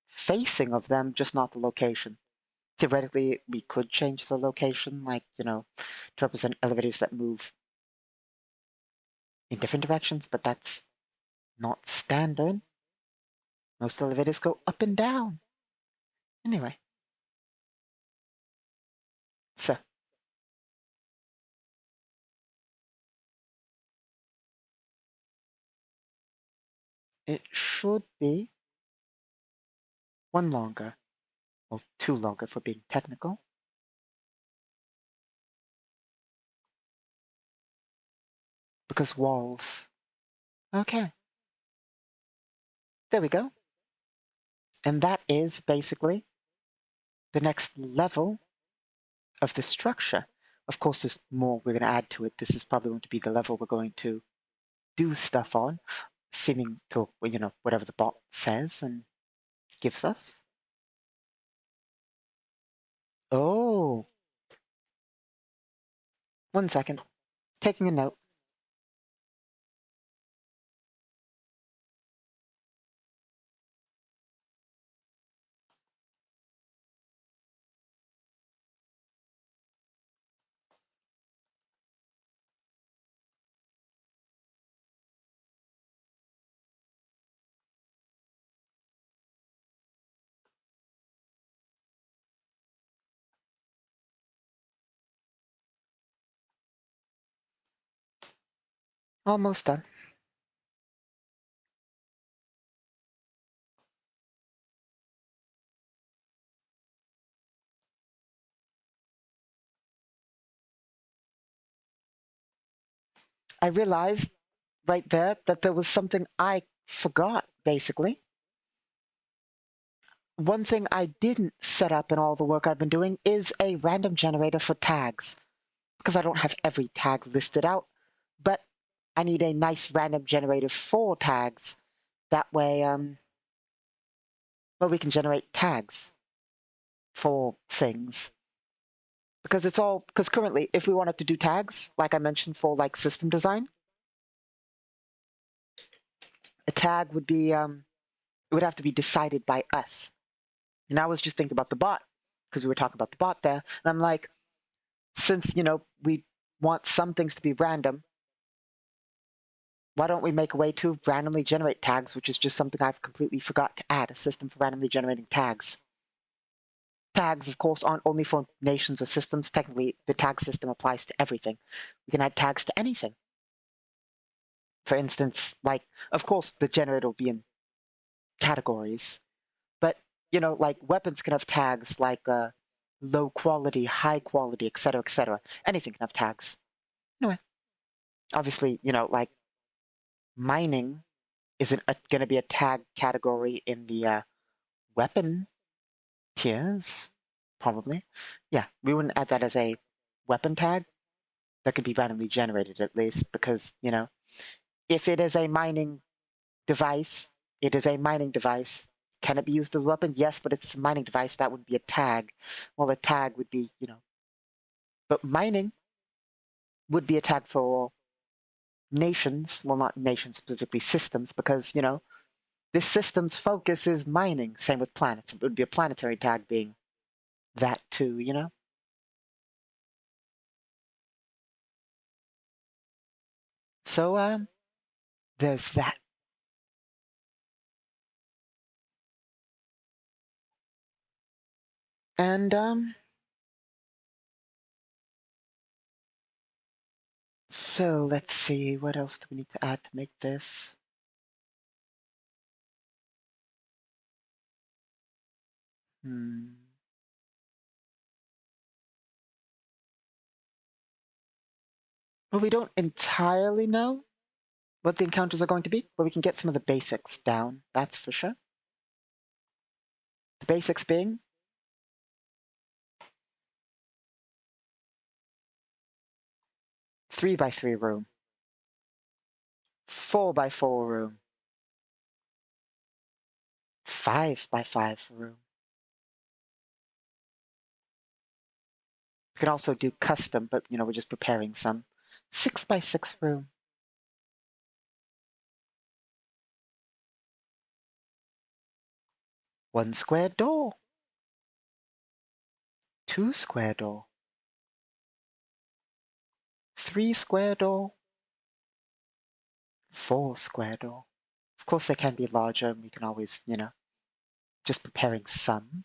facing of them, just not the location. Theoretically, we could change the location, like, to represent elevators that move in different directions, but that's not standard. Most elevators go up and down. Anyway, so it should be one longer, or two longer for being technical. Because walls. Okay, there we go. And that is basically the next level of the structure. Of course, there's more we're going to add to it. This is probably going to be the level we're going to do stuff on, seeming to, whatever the bot says and gives us. Oh, one second. Taking a note. Almost done. I realized right there that there was something I forgot, basically. One thing I didn't set up in all the work I've been doing is a random generator for tags, because I don't have every tag listed out, but I need a nice random generator for tags. That way, well, we can generate tags for things. Because currently, if we wanted to do tags, like I mentioned for like system design, a tag would be, it would have to be decided by us. And I was just thinking about the bot, because we were talking about the bot there. And I'm like, since, we want some things to be random, why don't we make a way to randomly generate tags, which is just something I've completely forgot to add, a system for randomly generating tags. Tags, of course, aren't only for nations or systems. Technically, the tag system applies to everything. We can add tags to anything. For instance, like, of course, the generator will be in categories, but, like weapons can have tags like low quality, high quality, etc., etc. Anything can have tags. Anyway, obviously, like mining isn't going to be a tag category in the weapon tiers, probably. Yeah, we wouldn't add that as a weapon tag. That could be randomly generated at least, because, if it is a mining device, it is a mining device. Can it be used as a weapon? Yes, but it's a mining device. That would be a tag. Well, a tag would be, but mining would be a tag for nations. Well, not nations specifically, systems, because, this system's focus is mining. Same with planets. It would be a planetary tag being that too. So, there's that. And, so let's see, what else do we need to add to make this? Hmm. Well, we don't entirely know what the encounters are going to be, but we can get some of the basics down, that's for sure. The basics being 3x3 room, 4x4 room, 5x5 room. We could also do custom, but we're just preparing some. 6x6 room. 1 square door. 2 square door. 3 square door. 4 square door. Of course, they can be larger, and we can always, just preparing some.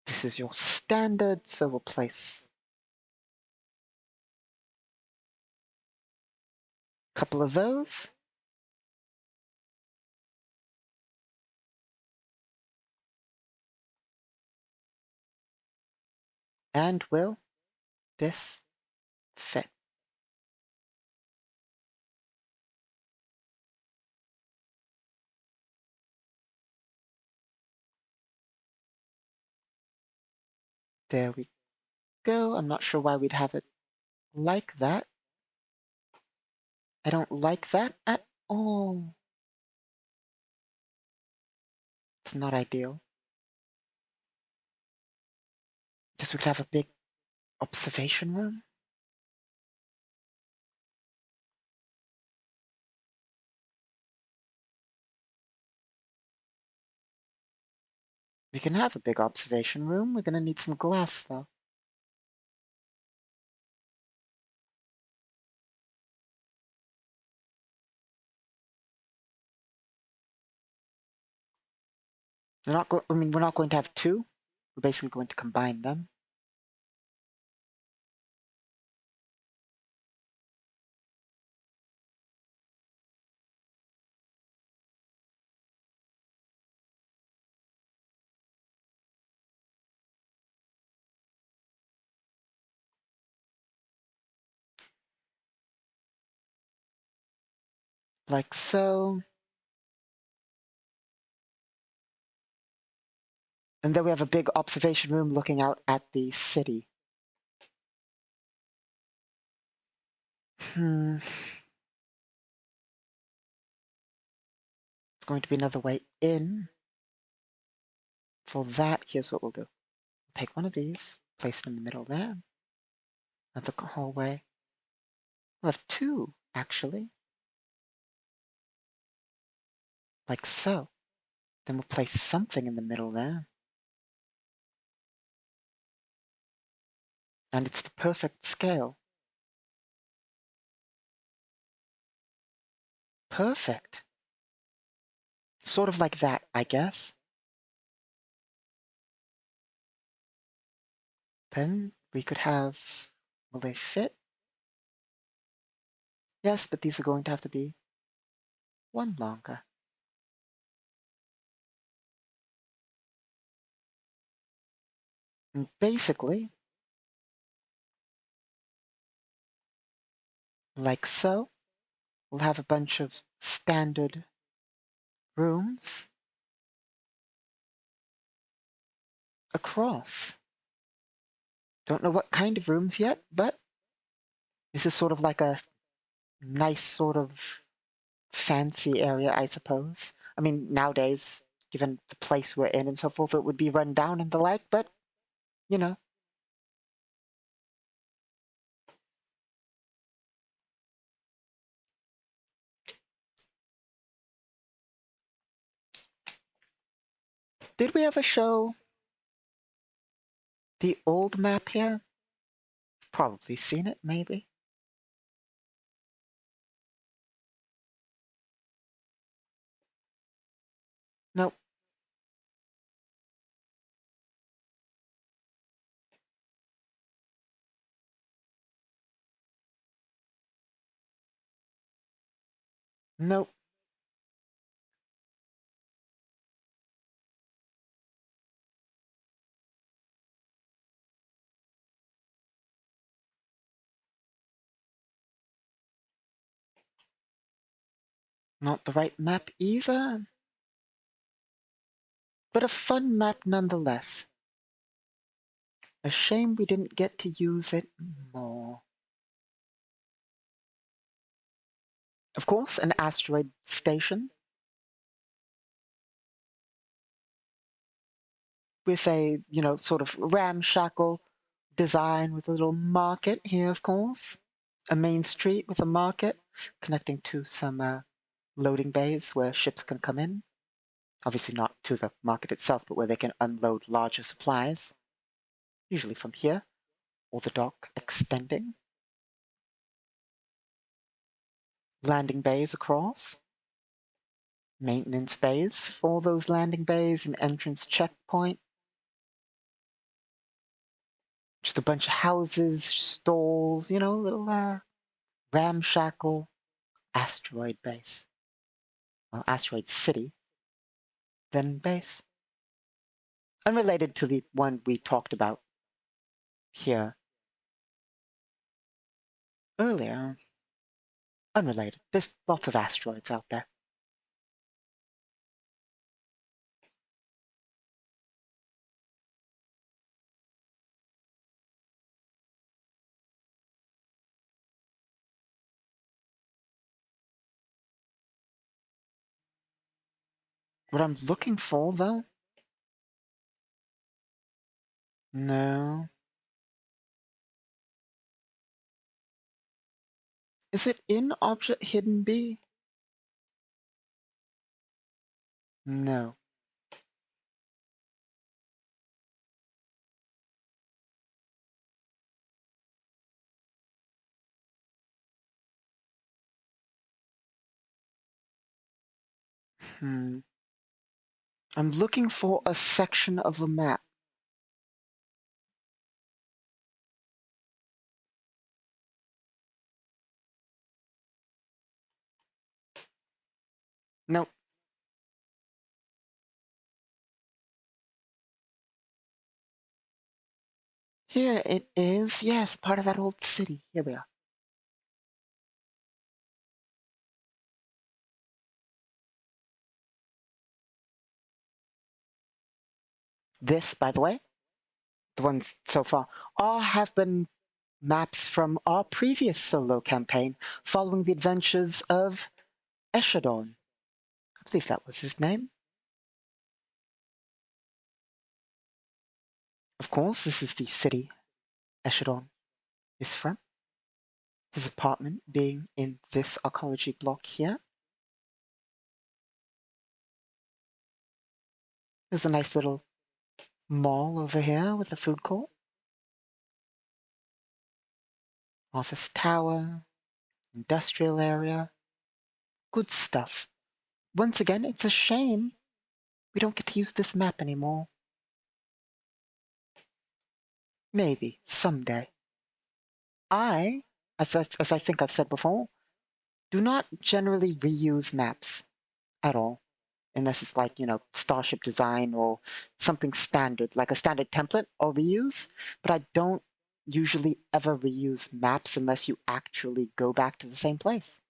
This is your standard, so we'll place a couple of those. And will this fit? There we go. I'm not sure why we'd have it like that. I don't like that at all. It's not ideal. Guess we could have a big observation room. We can have a big observation room. We're going to need some glass, though. We're not going to have two. We're basically going to combine them. Like so. And then we have a big observation room looking out at the city. It's going to be another way in. For that, here's what we'll do. We'll take one of these, place it in the middle there. Another hallway. We'll have two, actually. Like so. Then we'll place something in the middle there. And it's the perfect scale. Perfect. Sort of like that, I guess. Then we could have... Will they fit? Yes, but these are going to have to be one longer. And basically, like so, we'll have a bunch of standard rooms across. Don't know what kind of rooms yet, but this is sort of like a nice sort of fancy area, I suppose. I mean, nowadays, given the place we're in and so forth, it would be run down and the like, but, you know. Did we ever show the old map here? Probably seen it, maybe. Nope. Nope. Not the right map either. But a fun map nonetheless. A shame we didn't get to use it more. Of course, an asteroid station with a, sort of ramshackle design with a little market here, of course. A main street with a market connecting to some loading bays where ships can come in. Obviously not to the market itself, but where they can unload larger supplies, usually from here, or the dock extending. Landing bays across. Maintenance bays for those landing bays, an entrance checkpoint. Just a bunch of houses, stalls, little ramshackle asteroid base. Well, asteroid city, then base. Unrelated to the one we talked about here earlier. Unrelated. There's lots of asteroids out there. What I'm looking for, though? No. Is it in Object Hidden B? No. I'm looking for a section of a map. Nope. Here it is. Yes, part of that old city. Here we are. This, by the way, the ones so far, all have been maps from our previous solo campaign following the adventures of Eshadon. I believe that was his name. Of course, this is the city Eshadon is from. His apartment being in this arcology block here. There's a nice little mall over here with a food court. Office tower, industrial area. Good stuff. Once again, it's a shame we don't get to use this map anymore. Maybe, someday. As I think I've said before, do not generally reuse maps at all. Unless it's like, Starship Design or something standard, like a standard template or reuse. But I don't usually ever reuse maps unless you actually go back to the same place.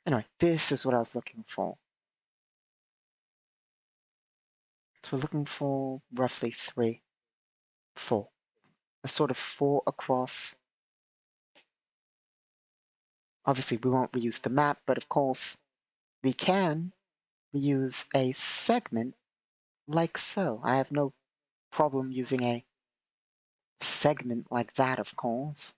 Anyway, this is what I was looking for. So we're looking for roughly 3, 4. A sort of 4 across. Obviously, we won't reuse the map, but of course, we can reuse a segment like so. I have no problem using a segment like that, of course.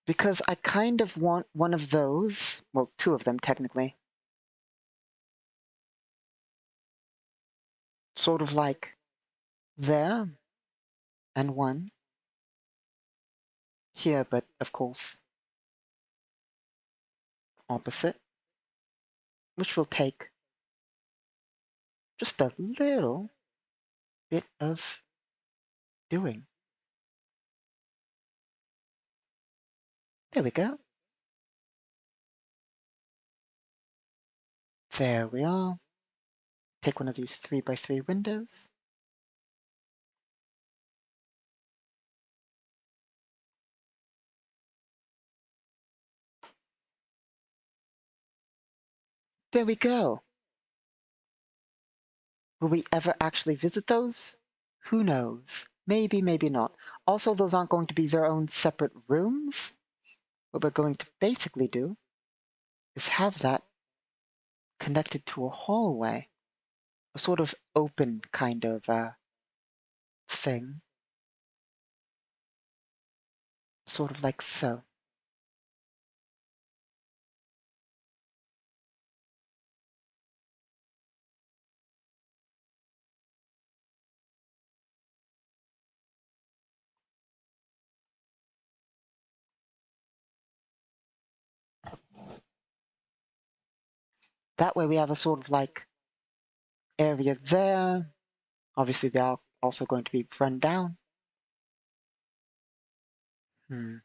Because I kind of want one of those, well, 2 of them technically, sort of like there, and 1 here, but of course, opposite. which will take just a little bit of doing. There we go. There we are. Take one of these 3x3 windows. There we go. Will we ever actually visit those? Who knows? Maybe, maybe not. Also, those aren't going to be their own separate rooms. What we're going to basically do is have that connected to a hallway. A sort of open kind of thing. Sort of like so. That way we have a sort of like area there. Obviously, they are also going to be run down. I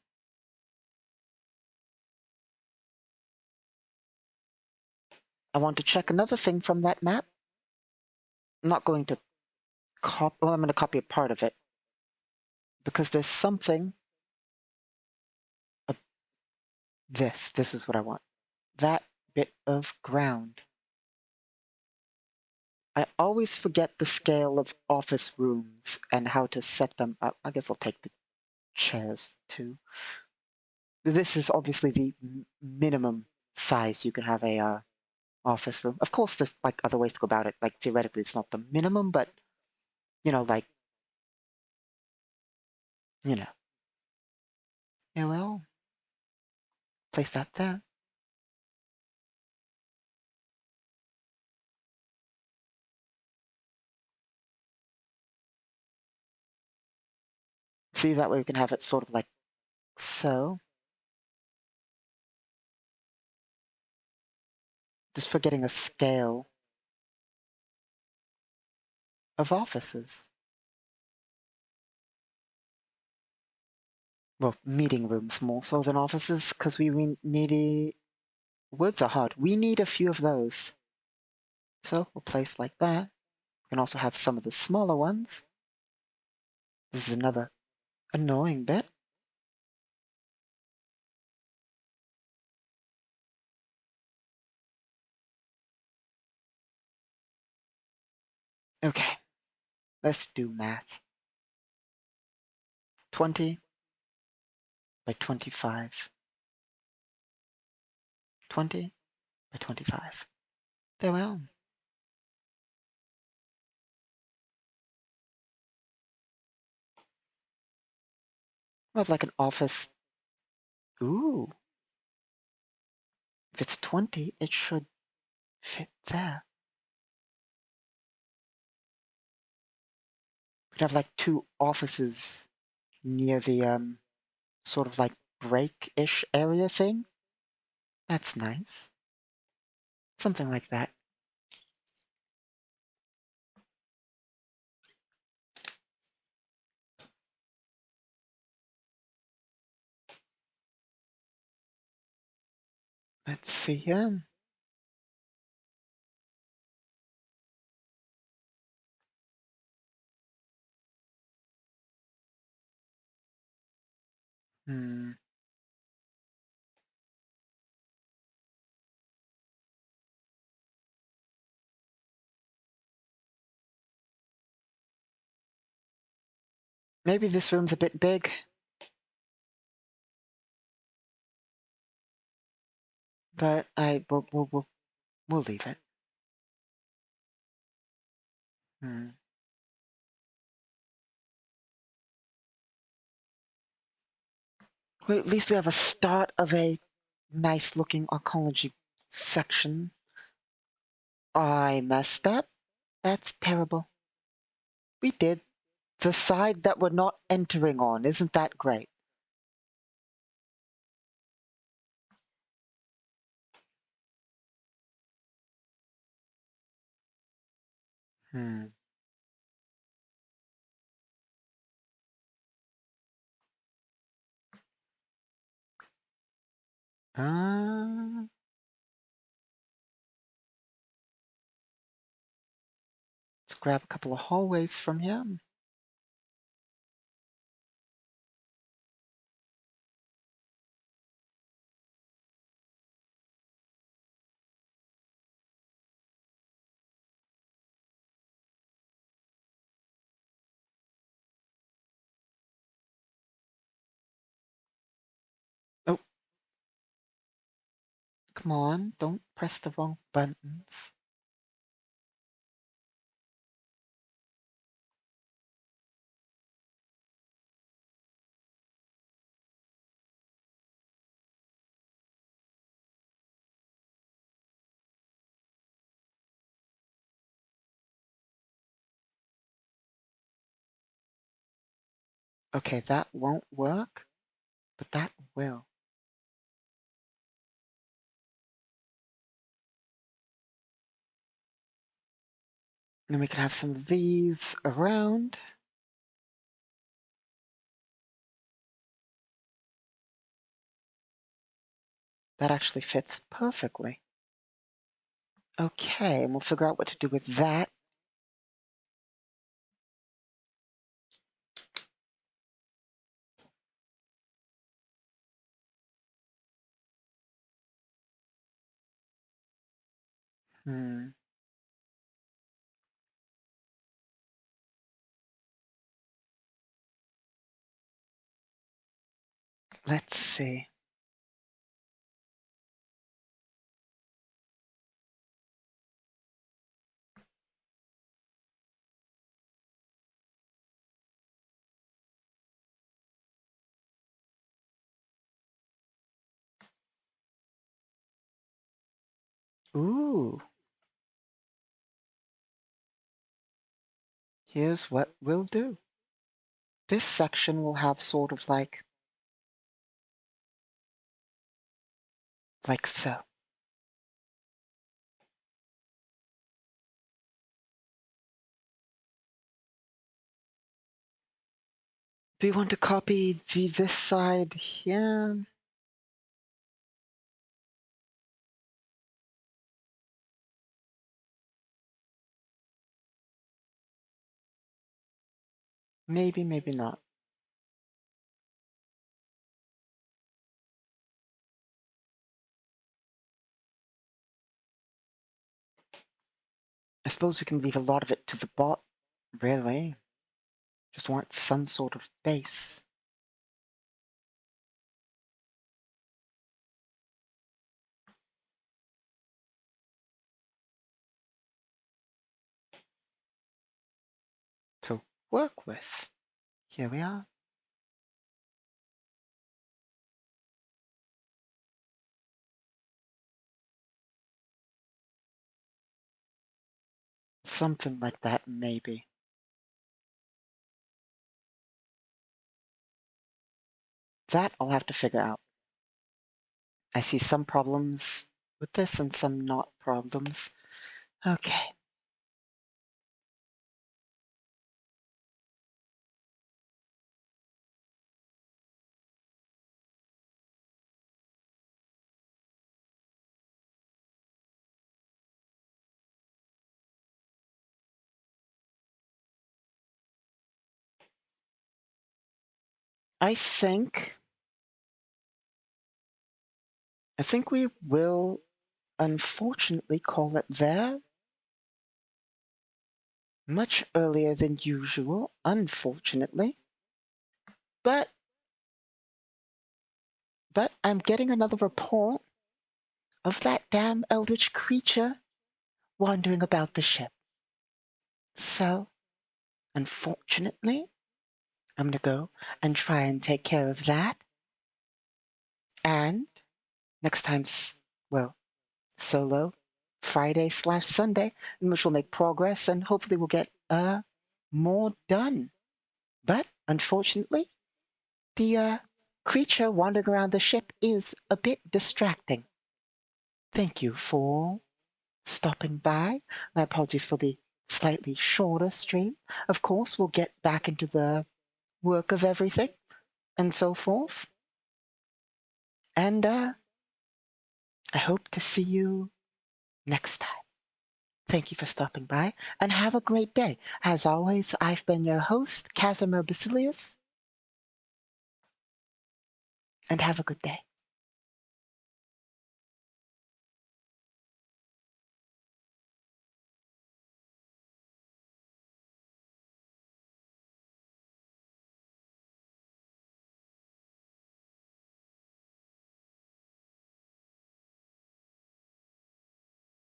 want to check another thing from that map. I'm not going to copy, well, I'm going to copy a part of it. Because there's something, this is what I want. That bit of ground. I always forget the scale of office rooms and how to set them up. I guess I'll take the chairs too. This is obviously the minimum size you can have a office room. Of course, there's like other ways to go about it. Like theoretically, it's not the minimum, but you know, like you know. Yeah, well, place that there. See, that way we can have it sort of like so. Just for getting a scale of offices. Well, meeting rooms more so than offices, because we need words are hard. We need a few of those. So we'll place like that. We can also have some of the smaller ones. This is another annoying bit. Okay, let's do math. 20 by 25. 20 by 25. There we are. We'll have like an office. Ooh. If it's 20, it should fit there. We'd have like two offices near the sort of like break-ish area thing. That's nice. Something like that. Let's see here. Hmm. Maybe this room's a bit big. But we'll leave it. Hmm. Well, at least we have a start of a nice looking oncology section. I messed up. That's terrible. We did. The side that we're not entering on. Isn't that great? Hmm. Uh, let's grab a couple of hallways from here. Oh, come on, don't press the wrong buttons. Okay, that won't work, but that will. And then we can have some of these around. That actually fits perfectly. Okay, and we'll figure out what to do with that. Hmm. Let's see. Ooh, here's what we'll do. This section will have sort of like so. Do you want to copy this side here? Maybe, maybe not. I suppose we can leave a lot of it to the bot, really. Just want some sort of base. To work with. Here we are. Something like that, maybe. That I'll have to figure out. I see some problems with this and some not problems. Okay. I think we will unfortunately call it there much earlier than usual, unfortunately. But I'm getting another report of that damn eldritch creature wandering about the ship. So, unfortunately, I'm gonna go and try and take care of that. And next time's, well, solo Friday/Sunday, in which we'll make progress and hopefully we'll get more done. But unfortunately, the creature wandering around the ship is a bit distracting. Thank you for stopping by. My apologies for the slightly shorter stream. Of course, we'll get back into the work of everything and so forth. And I hope to see you next time. Thank you for stopping by and have a great day. As always, I've been your host, Casimir Basilius, and have a good day.